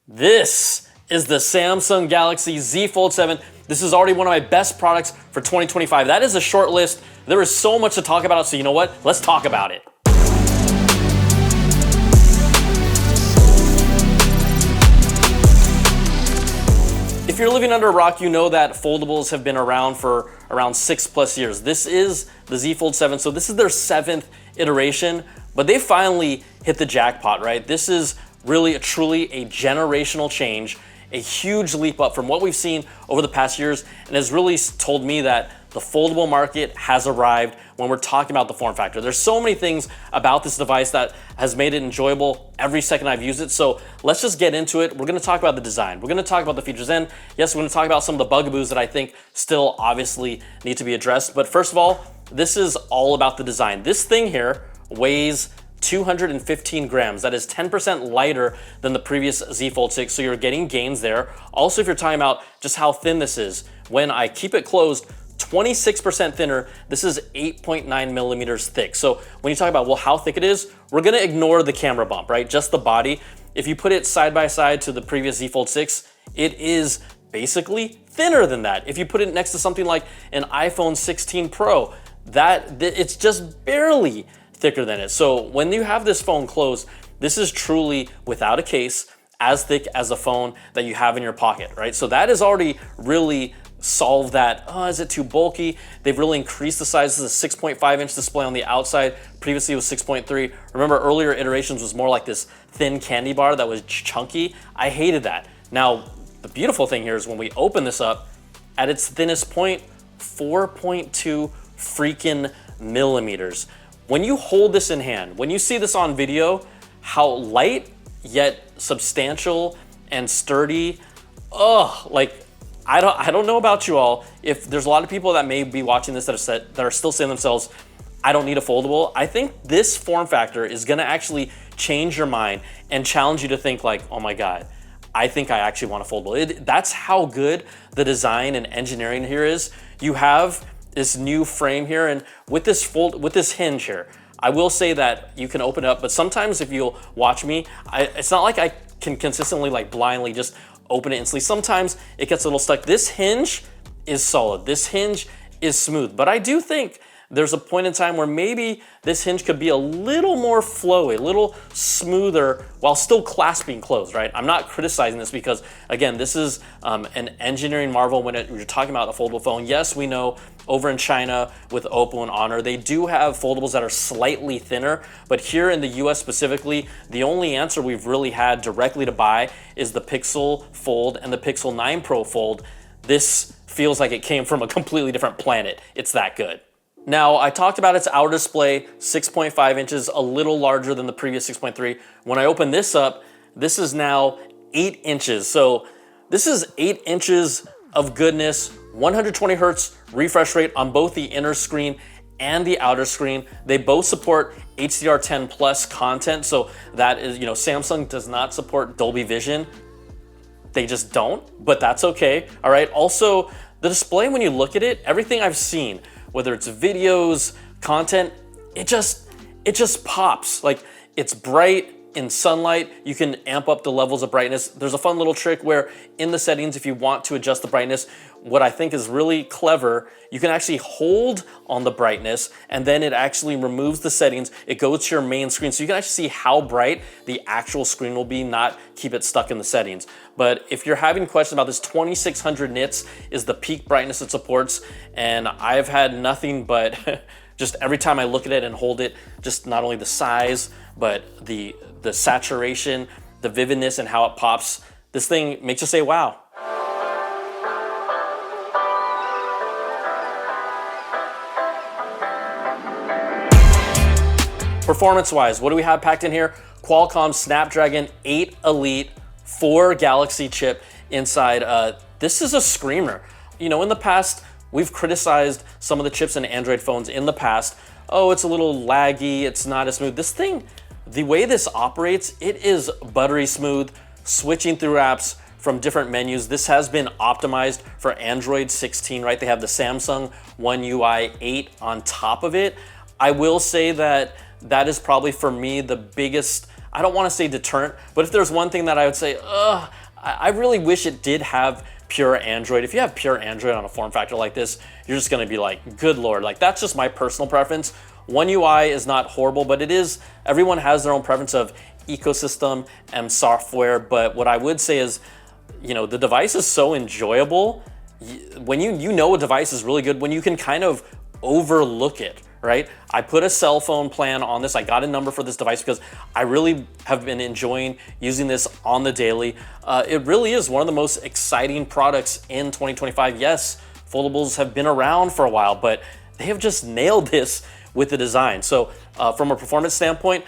This is the Samsung Galaxy Z Fold 7. This is already one of my best products for 2025. That is a short list. There is so much to talk about, so you know what? Let's talk about it. If you're living under a rock, you know that foldables have been around for around 6+ years. This is the Z Fold 7, so this is their 7th iteration, but they finally hit the jackpot, right? This is really, truly a generational change, a huge leap up from what we've seen over the past years, and has really told me that the foldable market has arrived when we're talking about the form factor. There's so many things about this device that has made it enjoyable every second I've used it. So let's just get into it. We're gonna talk about the design. We're gonna talk about the features. And yes, we're gonna talk about some of the bugaboos that I think still obviously need to be addressed. But first of all, this is all about the design. This thing here weighs 215 grams. That is 10% lighter than the previous Z Fold 6, so you're getting gains there. Also, if you're talking about just how thin this is, when I keep it closed, 26% thinner. This is 8.9 millimeters thick. So when you talk about, well, how thick it is, we're gonna ignore the camera bump, right? Just the body. If you put it side by side to the previous Z Fold 6, it is basically thinner than that. If you put it next to something like an iPhone 16 Pro, it's just barely thicker than it. So when you have this phone closed, this is truly, without a case, as thick as a phone that you have in your pocket, right? So that is already really solved that, is it too bulky? They've really increased the size. This is a 6.5-inch display on the outside. Previously it was 6.3. Remember, earlier iterations was more like this thin candy bar that was chunky. I hated that. Now, the beautiful thing here is when we open this up, at its thinnest point, 4.2 freaking millimeters. When you hold this in hand, when you see this on video, how light yet substantial and sturdy, like, I don't know about you all. If there's a lot of people that may be watching this that are still saying to themselves, I don't need a foldable. I think this form factor is gonna actually change your mind and challenge you to think like, oh my God, I think I actually want a foldable. That's how good the design and engineering here is. You have this new frame here, and with this hinge here, I will say that you can open it up, but sometimes if you'll watch me, it's not like I can consistently like blindly just open it instantly. Sometimes it gets a little stuck. This hinge is solid. This hinge is smooth, but I do think there's a point in time where maybe this hinge could be a little more flowy, a little smoother while still clasping closed, right? I'm not criticizing this because, again, this is an engineering marvel when you're talking about a foldable phone. Yes, we know over in China with Oppo and Honor, they do have foldables that are slightly thinner, but here in the US specifically, the only answer we've really had directly to buy is the Pixel Fold and the Pixel 9 Pro Fold. This feels like it came from a completely different planet. It's that good. Now, I talked about its outer display, 6.5 inches, a little larger than the previous 6.3. When I open this up, this is now 8 inches. So this is 8 inches of goodness, 120 hertz refresh rate on both the inner screen and the outer screen. They both support HDR10 plus content. So that is, Samsung does not support Dolby Vision. They just don't, but that's okay. All right. Also, the display, when you look at it, everything I've seen, whether it's videos, content, it just pops. Like, it's bright in sunlight. You can amp up the levels of brightness. There's a fun little trick where in the settings, if you want to adjust the brightness, what I think is really clever, you can actually hold on the brightness and then it actually removes the settings. It goes to your main screen. So you can actually see how bright the actual screen will be, not keep it stuck in the settings. But if you're having questions about this, 2600 nits is the peak brightness it supports. And I've had nothing but just every time I look at it and hold it, just not only the size, but the saturation, the vividness, and how it pops. This thing makes you say, wow. Performance-wise, what do we have packed in here? Qualcomm Snapdragon 8 Elite 4 Galaxy chip inside. This is a screamer. In the past, we've criticized some of the chips in Android phones in the past. Oh, it's a little laggy, it's not as smooth. This thing, the way this operates, it is buttery smooth, switching through apps from different menus. This has been optimized for Android 16, right? They have the Samsung One UI 8 on top of it. I will say that is probably for me the biggest I don't want to say deterrent, but if there's one thing that I would say, I really wish it did have pure Android. If you have pure Android on a form factor like this, you're just gonna be like, good Lord. Like, that's just my personal preference. One UI is not horrible, but it is, everyone has their own preference of ecosystem and software. But what I would say is, you know, the device is so enjoyable. When you know a device is really good, when you can kind of overlook it, right? I put a cell phone plan on this. I got a number for this device because I really have been enjoying using this on the daily. It really is one of the most exciting products in 2025. Yes, foldables have been around for a while, but they have just nailed this with the design. So from a performance standpoint,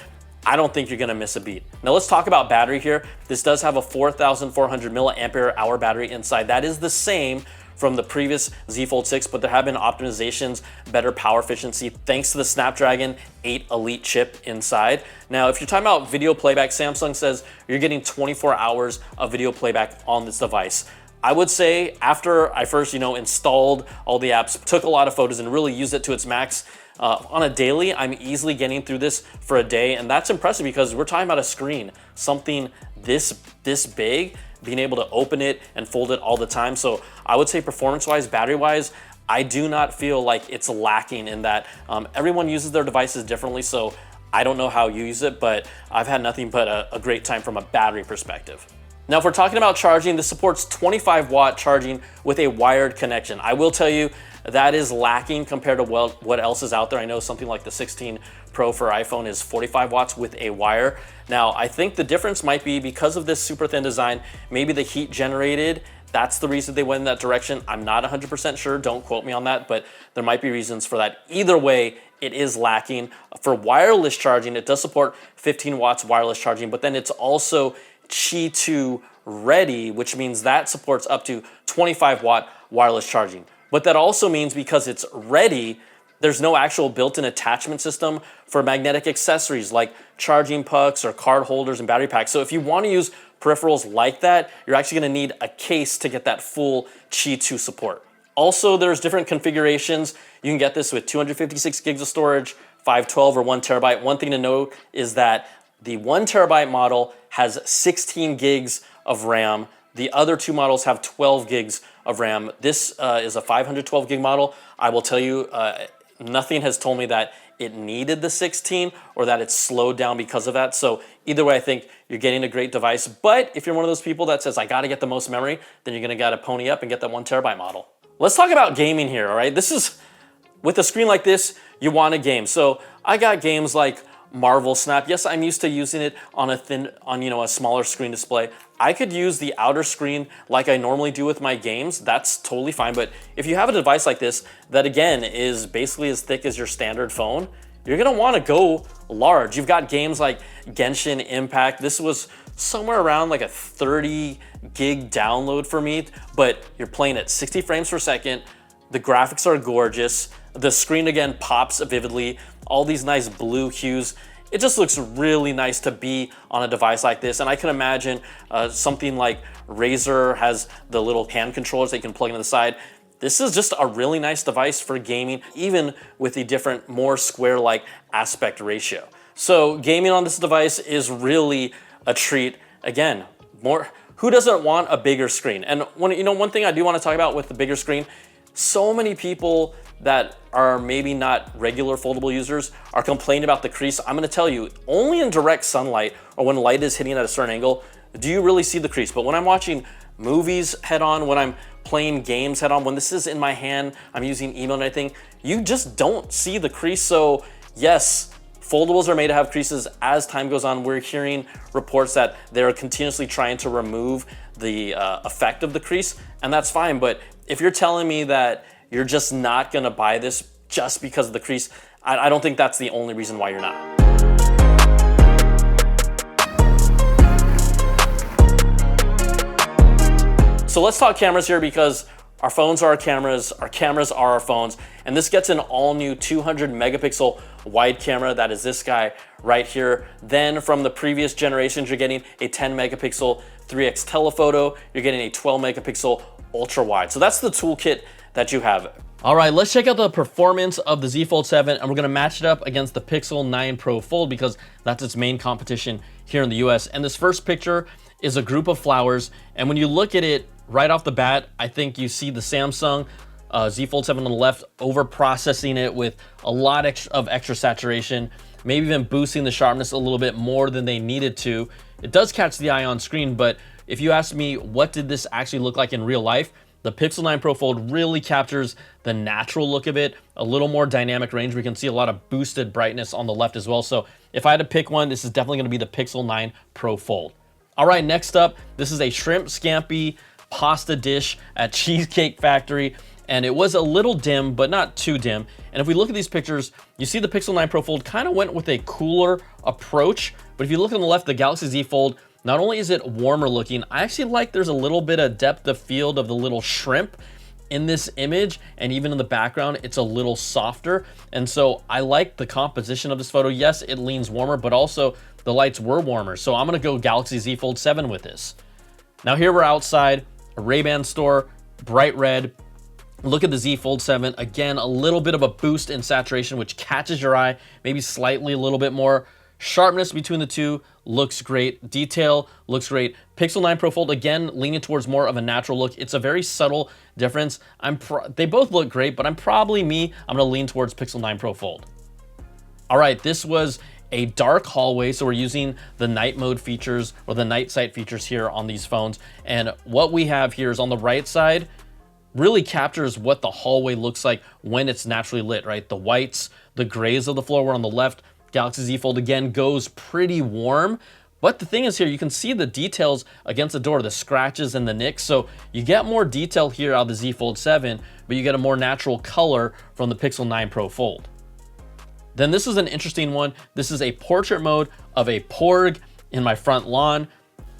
I don't think you're gonna miss a beat. Now let's talk about battery here. This does have a 4,400 milliampere hour battery inside. That is the same from the previous Z Fold 6, but there have been optimizations, better power efficiency, thanks to the Snapdragon 8 Elite chip inside. Now, if you're talking about video playback, Samsung says you're getting 24 hours of video playback on this device. I would say after I first, installed all the apps, took a lot of photos and really used it to its max, on a daily, I'm easily getting through this for a day, and that's impressive because we're talking about a screen, something this big, being able to open it and fold it all the time. So I would say performance-wise, battery-wise, I do not feel like it's lacking in that. Everyone uses their devices differently, so I don't know how you use it, but I've had nothing but a great time from a battery perspective. Now, if we're talking about charging, this supports 25-watt charging with a wired connection. I will tell you, that is lacking compared to what else is out there. I know something like the 16 Pro for iPhone is 45 watts with a wire. Now, I think the difference might be because of this super thin design, maybe the heat generated, that's the reason they went in that direction. I'm not 100% sure, don't quote me on that, but there might be reasons for that. Either way, it is lacking. For wireless charging, it does support 15 watts wireless charging, but then it's also Qi 2 ready, which means that supports up to 25 watt wireless charging. But that also means because it's ready, there's no actual built-in attachment system for magnetic accessories like charging pucks or card holders and battery packs. So if you want to use peripherals like that, you're actually going to need a case to get that full Qi 2 support. Also, there's different configurations. You can get this with 256 gigs of storage, 512 or 1 terabyte. One thing to note is that the 1 terabyte model has 16 gigs of RAM. The other two models have 12 gigs of RAM. This is a 512 gig model. I will tell you, nothing has told me that it needed the 16 or that it's slowed down because of that. So either way, I think you're getting a great device. But if you're one of those people that says, I gotta get the most memory, then you're gonna gotta pony up and get that 1 terabyte model. Let's talk about gaming here, all right? This is, with a screen like this, you want a game. So I got games like Marvel Snap. Yes, I'm used to using it on a smaller screen display. I could use the outer screen like I normally do with my games. That's totally fine. But if you have a device like this that again is basically as thick as your standard phone, you're gonna want to go large. You've got games like Genshin Impact. This was somewhere around like a 30 gig download for me, but you're playing at 60 frames per second. The graphics are gorgeous. The screen again pops vividly. All these nice blue hues. It just looks really nice to be on a device like this. And I can imagine something like Razer has the little hand controllers that you can plug into the side. This is just a really nice device for gaming, even with the different, more square-like aspect ratio. So gaming on this device is really a treat. Again, who doesn't want a bigger screen? And one thing I do want to talk about with the bigger screen, so many people that are maybe not regular foldable users are complaining about the crease. I'm gonna tell you, only in direct sunlight or when light is hitting at a certain angle, do you really see the crease. But when I'm watching movies head on, when I'm playing games head on, when this is in my hand, I'm using email and everything, you just don't see the crease. So yes, foldables are made to have creases. As time goes on, we're hearing reports that they're continuously trying to remove the effect of the crease, and that's fine. But if you're telling me that you're just not gonna buy this just because of the crease, I don't think that's the only reason why you're not. So let's talk cameras here because our phones are our cameras are our phones, and this gets an all new 200 megapixel wide camera. That is this guy right here. Then from the previous generations, you're getting a 10 megapixel 3x telephoto. You're getting a 12 megapixel ultra wide. So that's the toolkit that you have. All right, let's check out the performance of the Z Fold 7, and we're gonna match it up against the Pixel 9 Pro Fold because that's its main competition here in the US. And this first picture is a group of flowers. And when you look at it right off the bat, I think you see the Samsung Z Fold 7 on the left over processing it with a lot of extra saturation, maybe even boosting the sharpness a little bit more than they needed to. It does catch the eye on screen, but if you ask me what did this actually look like in real life, the Pixel 9 Pro Fold really captures the natural look of it, a little more dynamic range. We can see a lot of boosted brightness on the left as well. So if I had to pick one, this is definitely gonna be the Pixel 9 Pro Fold. All right, next up, this is a shrimp scampi pasta dish at Cheesecake Factory. And it was a little dim, but not too dim. And if we look at these pictures, you see the Pixel 9 Pro Fold kind of went with a cooler approach. But if you look on the left, the Galaxy Z Fold, not only is it warmer looking, I actually like there's a little bit of depth of field of the little shrimp in this image, and even in the background, it's a little softer. And so I like the composition of this photo. Yes, it leans warmer, but also the lights were warmer. So I'm gonna go Galaxy Z Fold 7 with this. Now here we're outside, a Ray-Ban store, bright red. Look at the Z Fold 7. Again, a little bit of a boost in saturation, which catches your eye, maybe slightly a little bit more. Sharpness between the two looks great. Detail looks great. Pixel 9 Pro Fold, again, leaning towards more of a natural look. It's a very subtle difference. They both look great, but I'm gonna lean towards Pixel 9 Pro Fold. All right, this was a dark hallway, so we're using the night mode features or the night sight features here on these phones. And what we have here is on the right side, really captures what the hallway looks like when it's naturally lit, right? The whites, the grays of the floor were on the left. Galaxy Z Fold again goes pretty warm. But the thing is here, you can see the details against the door, the scratches and the nicks. So you get more detail here out of the Z Fold 7, but you get a more natural color from the Pixel 9 Pro Fold. Then this is an interesting one. This is a portrait mode of a porg in my front lawn.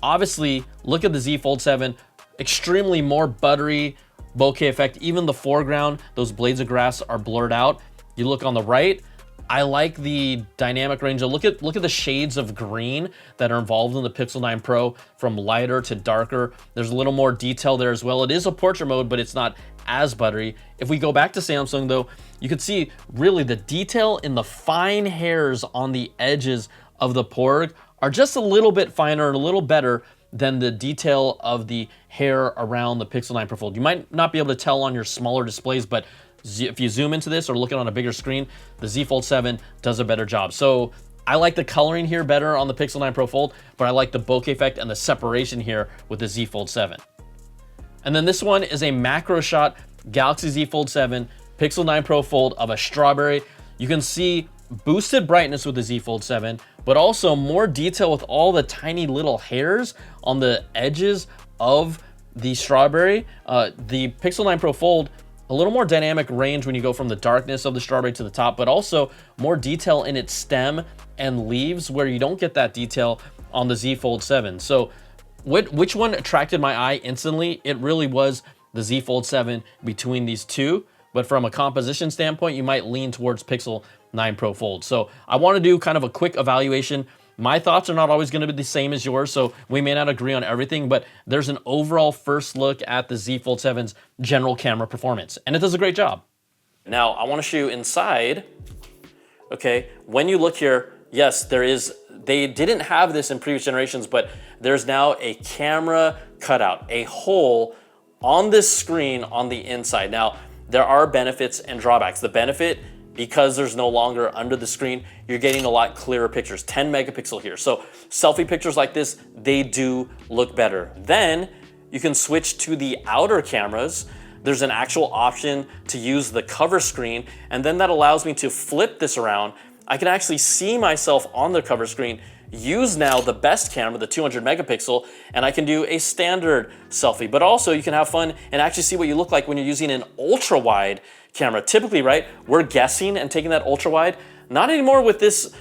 Obviously, look at the Z Fold 7, extremely more buttery, bokeh effect. Even the foreground, those blades of grass are blurred out. You look on the right, I like the dynamic range. Look at the shades of green that are involved in the Pixel 9 Pro, from lighter to darker. There's a little more detail there as well. It is a portrait mode, but it's not as buttery. If we go back to Samsung though, you can see really the detail in the fine hairs on the edges of the porg are just a little bit finer and a little better than the detail of the hair around the Pixel 9 Pro Fold. You might not be able to tell on your smaller displays, but if you zoom into this or look at it on a bigger screen, the Z Fold 7 does a better job. So I like the coloring here better on the Pixel 9 Pro Fold, but I like the bokeh effect and the separation here with the Z Fold 7. And then this one is a macro shot, Galaxy Z Fold 7, Pixel 9 Pro Fold of a strawberry. You can see boosted brightness with the Z Fold 7, but also more detail with all the tiny little hairs on the edges of the strawberry. The Pixel 9 Pro Fold, a little more dynamic range when you go from the darkness of the strawberry to the top, but also more detail in its stem and leaves where you don't get that detail on the Z Fold 7. So which one attracted my eye instantly? It really was the Z Fold 7 between these two, but from a composition standpoint, you might lean towards Pixel 9 Pro Fold. So I want to do kind of a quick evaluation. My thoughts are not always going to be the same as yours, so we may not agree on everything, but there's an overall first look at the Z Fold 7's general camera performance, and it does a great job. Now, I want to show you inside. Okay, when you look here, yes, they didn't have this in previous generations, but there's now a camera cutout, a hole on this screen on the inside. Now, there are benefits and drawbacks. The benefit, because there's no longer under the screen, you're getting a lot clearer pictures, 10 megapixel here. So selfie pictures like this, they do look better. Then you can switch to the outer cameras. There's an actual option to use the cover screen, and then that allows me to flip this around. I can actually see myself on the cover screen, use now the best camera, the 200 megapixel, and I can do a standard selfie. But also you can have fun and actually see what you look like when you're using an ultra wide camera. Typically, right, we're guessing and taking that ultra wide. Not anymore with this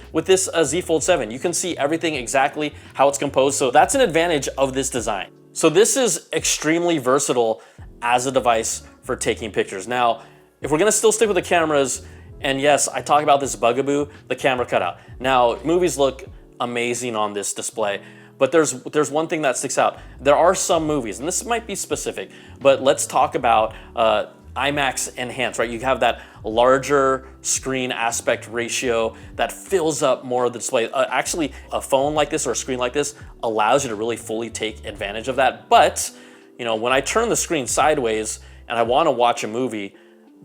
Z Fold 7. You can see everything exactly how it's composed. So that's an advantage of this design. So this is extremely versatile as a device for taking pictures. Now, if we're gonna still stick with the cameras, and yes, I talk about this bugaboo, the camera cutout. Now, movies look amazing on this display, but there's one thing that sticks out. There are some movies, and this might be specific, but let's talk about IMAX enhanced, right? You have that larger screen aspect ratio that fills up more of the display. Actually, a phone like this or a screen like this allows you to really fully take advantage of that. But, you know, when I turn the screen sideways and I want to watch a movie,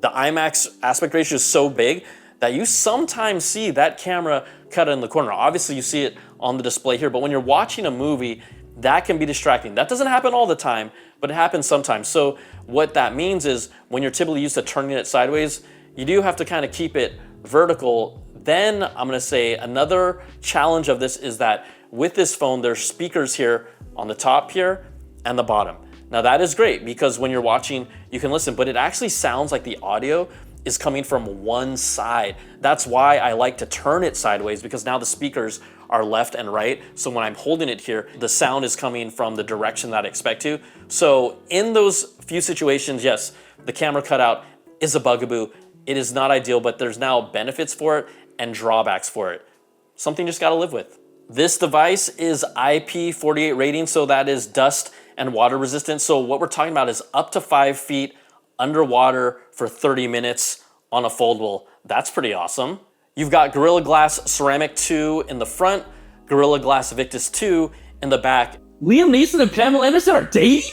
the IMAX aspect ratio is so big that you sometimes see that camera cut in the corner. Obviously, you see it on the display here, but when you're watching a movie, that can be distracting. That doesn't happen all the time, but it happens sometimes. So what that means is when you're typically used to turning it sideways, you do have to kind of keep it vertical. Then I'm gonna say another challenge of this is that with this phone, there's speakers here on the top here and the bottom. Now that is great because when you're watching, you can listen, but it actually sounds like the audio is coming from one side. That's why I like to turn it sideways, because now the speakers are left and right. So when I'm holding it here, the sound is coming from the direction that I expect to. So in those few situations, yes, the camera cutout is a bugaboo. It is not ideal, but there's now benefits for it and drawbacks for it. Something you just gotta live with. This device is IP48 rating, so that is dust and water resistant. So what we're talking about is up to 5 feet underwater for 30 minutes on a foldable. That's pretty awesome. You've got Gorilla Glass Ceramic 2 in the front, Gorilla Glass Victus 2 in the back. Liam Neeson and Pamela Anderson are dating?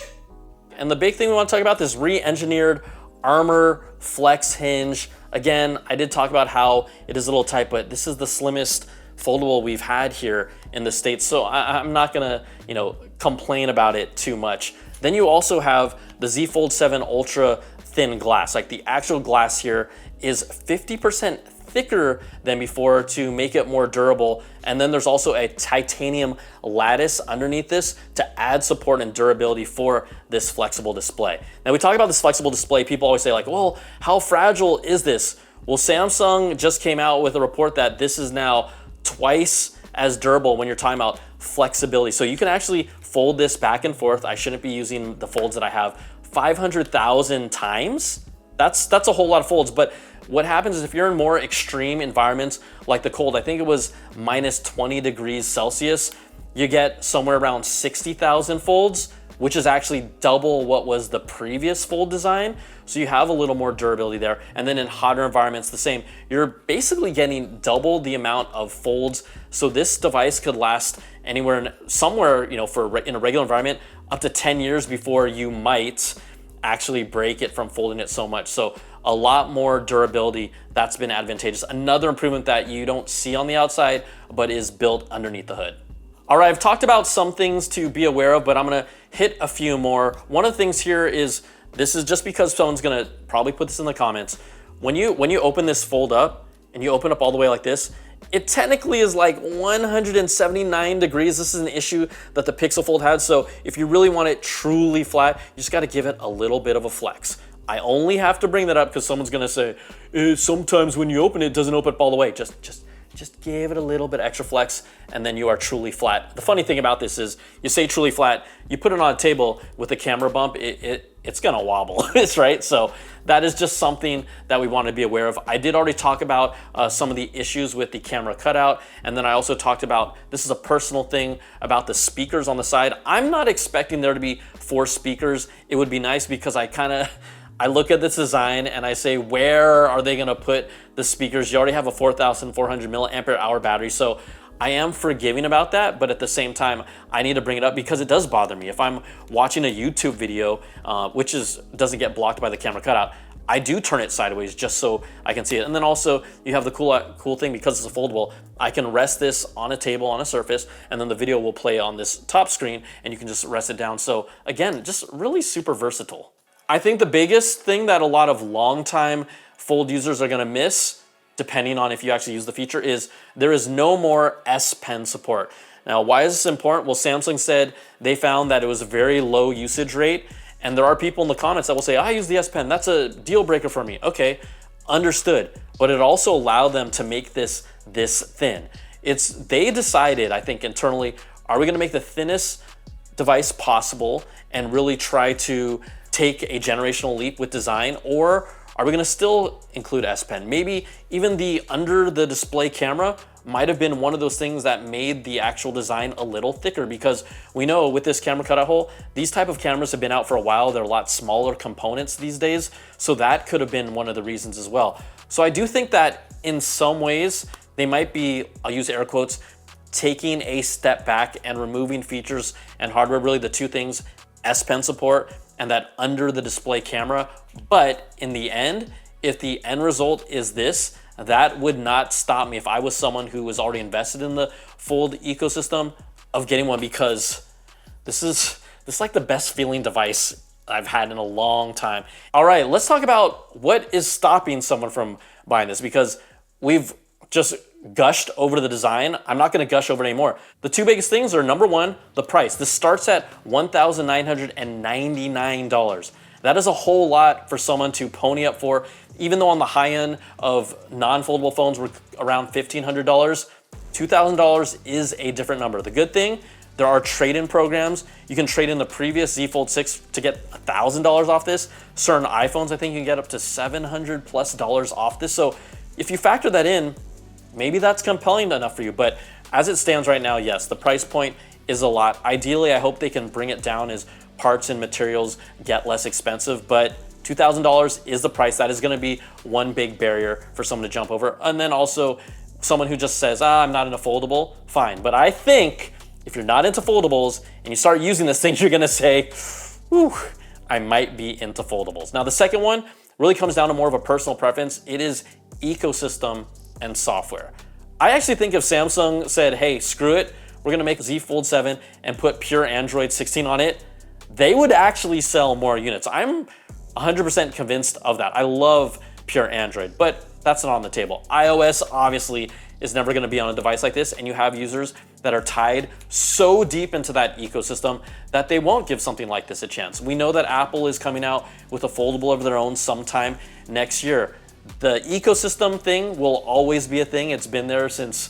And the big thing we want to talk about, this re-engineered armor flex hinge. Again, I did talk about how it is a little tight, but this is the slimmest foldable we've had here in the States. So I'm not gonna, you know, complain about it too much. Then you also have the Z Fold 7 Ultra thin glass. Like the actual glass here is 50% thicker than before to make it more durable. And then there's also a titanium lattice underneath this to add support and durability for this flexible display. Now we talk about this flexible display, people always say like, well, how fragile is this? Well, Samsung just came out with a report that this is now twice as durable when you're talking about flexibility. So you can actually fold this back and forth. I shouldn't be using the folds that I have 500,000 times. That's a whole lot of folds. But what happens is if you're in more extreme environments like the cold, I think it was minus 20 degrees Celsius, you get somewhere around 60,000 folds, which is actually double what was the previous fold design. So you have a little more durability there. And then in hotter environments, the same. You're basically getting double the amount of folds. So this device could last anywhere, somewhere, you know, in a regular environment, up to 10 years before you might actually break it from folding it so much. So a lot more durability, that's been advantageous. Another improvement that you don't see on the outside, but is built underneath the hood. All right, I've talked about some things to be aware of, but I'm gonna hit a few more. One of the things here is, this is just because someone's gonna probably put this in the comments. When you open this fold up and you open up all the way like this, it technically is like 179 degrees. This is an issue that the Pixel Fold had. So if you really want it truly flat, you just gotta give it a little bit of a flex. I only have to bring that up because someone's gonna say, sometimes when you open it, it doesn't open up all the way. Just give it a little bit extra flex and then you are truly flat. The funny thing about this is you say truly flat, you put it on a table with a camera bump, it's gonna wobble, right? So that is just something that we want to be aware of. I did already talk about some of the issues with the camera cutout, and then I also talked about, this is a personal thing, about the speakers on the side. I'm not expecting there to be 4 speakers. It would be nice because I look at this design and I say, where are they gonna put the speakers? You already have a 4,400 milliampere hour battery, so I am forgiving about that, but at the same time, I need to bring it up because it does bother me. If I'm watching a YouTube video, which doesn't get blocked by the camera cutout, I do turn it sideways just so I can see it. And then also, you have the cool thing, because it's a foldable, I can rest this on a table, on a surface, and then the video will play on this top screen, and you can just rest it down. So again, just really super versatile. I think the biggest thing that a lot of longtime Fold users are gonna miss, depending on if you actually use the feature, is there is no more S Pen support. Now, why is this important? Well, Samsung said they found that it was a very low usage rate, and there are people in the comments that will say, I use the S Pen, that's a deal breaker for me. Okay, understood, but it also allowed them to make this thin. They decided, I think internally, are we gonna make the thinnest device possible and really try to take a generational leap with design, or are we gonna still include S Pen? Maybe even the under the display camera might have been one of those things that made the actual design a little thicker, because we know with this camera cutout hole, these type of cameras have been out for a while. They're a lot smaller components these days. So that could have been one of the reasons as well. So I do think that in some ways they might be, I'll use air quotes, taking a step back and removing features and hardware, really the two things, S Pen support and that under the display camera. But in the end, if the end result is this, that would not stop me if I was someone who was already invested in the Fold ecosystem of getting one, because this is like the best feeling device I've had in a long time. All right, let's talk about what is stopping someone from buying this, because we've just gushed over the design. I'm not gonna gush over it anymore. The two biggest things are, number one, the price. This starts at $1,999. That is a whole lot for someone to pony up for, even though on the high end of non-foldable phones we're around $1,500, $2,000 is a different number. The good thing, there are trade-in programs. You can trade in the previous Z Fold 6 to get $1,000 off this. Certain iPhones, I think you can get up to $700+ off this. So if you factor that in, maybe that's compelling enough for you. But as it stands right now, yes, the price point is a lot. Ideally, I hope they can bring it down as parts and materials get less expensive, but $2,000 is the price. That is gonna be one big barrier for someone to jump over. And then also someone who just says, I'm not into foldable, fine. But I think if you're not into foldables and you start using this thing, you're gonna say, whew, I might be into foldables. Now the second one really comes down to more of a personal preference. It is ecosystem and software. I actually think if Samsung said, hey, screw it, we're gonna make a Z Fold 7 and put pure Android 16 on it, they would actually sell more units. I'm 100% convinced of that. I love pure Android, but that's not on the table. iOS obviously is never gonna be on a device like this, and you have users that are tied so deep into that ecosystem that they won't give something like this a chance. We know that Apple is coming out with a foldable of their own sometime next year. The ecosystem thing will always be a thing. It's been there since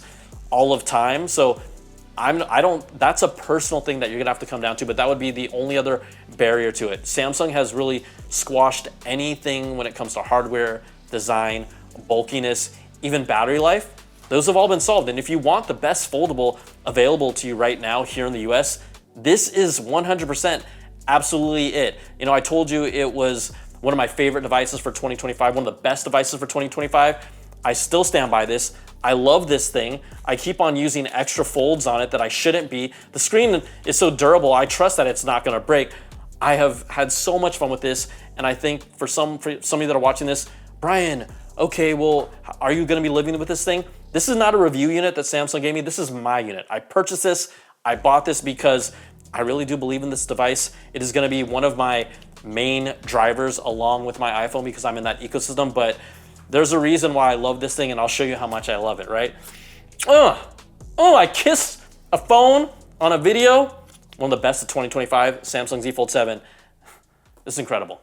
all of time. So that's a personal thing that you're gonna have to come down to, but that would be the only other barrier to it. Samsung has really squashed anything when it comes to hardware, design, bulkiness, even battery life. Those have all been solved. And if you want the best foldable available to you right now here in the US, this is 100% absolutely it. You know, I told you it was one of my favorite devices for 2025, one of the best devices for 2025. I still stand by this. I love this thing. I keep on using extra folds on it that I shouldn't be. The screen is so durable, I trust that it's not gonna break. I have had so much fun with this, and I think for some of you that are watching this, Brian, okay, well, are you gonna be living with this thing? This is not a review unit that Samsung gave me, this is my unit. I purchased this, I bought this because I really do believe in this device. It is gonna be one of my main drivers along with my iPhone because I'm in that ecosystem, but there's a reason why I love this thing, and I'll show you how much I love it, right? I kissed a phone on a video. One of the best of 2025, Samsung Z Fold 7. This is incredible.